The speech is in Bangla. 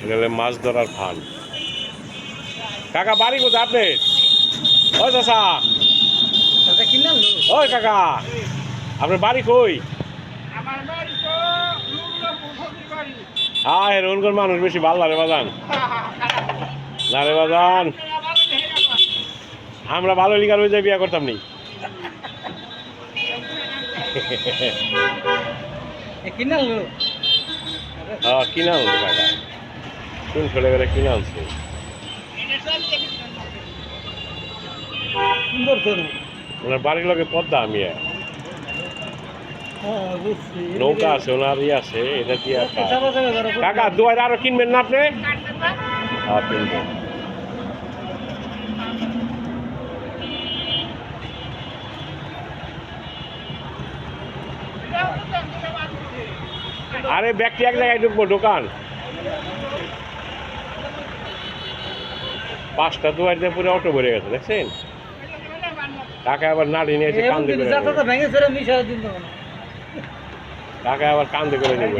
গেলে মাছ ধরার ফান। কাকা বাড়ি কোথায় আপনি? ওই চাচা, ওই কাকা আপনার বাড়ি কই? হ্যাঁ রোনগর মানুষ বেশি ভালো রে বাজান, না রে বাজান, আমরা ভালো লিগার হয়ে যাই বিয়া করতাম নি। কিনা আনছে কাকা, 300 টাকা কিনা আনছে। ওনার বাড়ির লোকে পদ্মা আমি নৌকা আছে, ওনার ই আছে, এটা দিয়ে কাকা দুয়ার আরো কিনবেন না আপনি? হ্যাঁ কিনবেন। আরে ব্যক্তি এক জায়গায় ঢুকবো, দোকান 5টা দুয়ার দিয়ে পুরো অটো ভরে গেছে দেখছেন। কাকা আবার নাড়ি নিয়েছে কান্দে করে, কাকা আবার কান্দে করে নিয়ে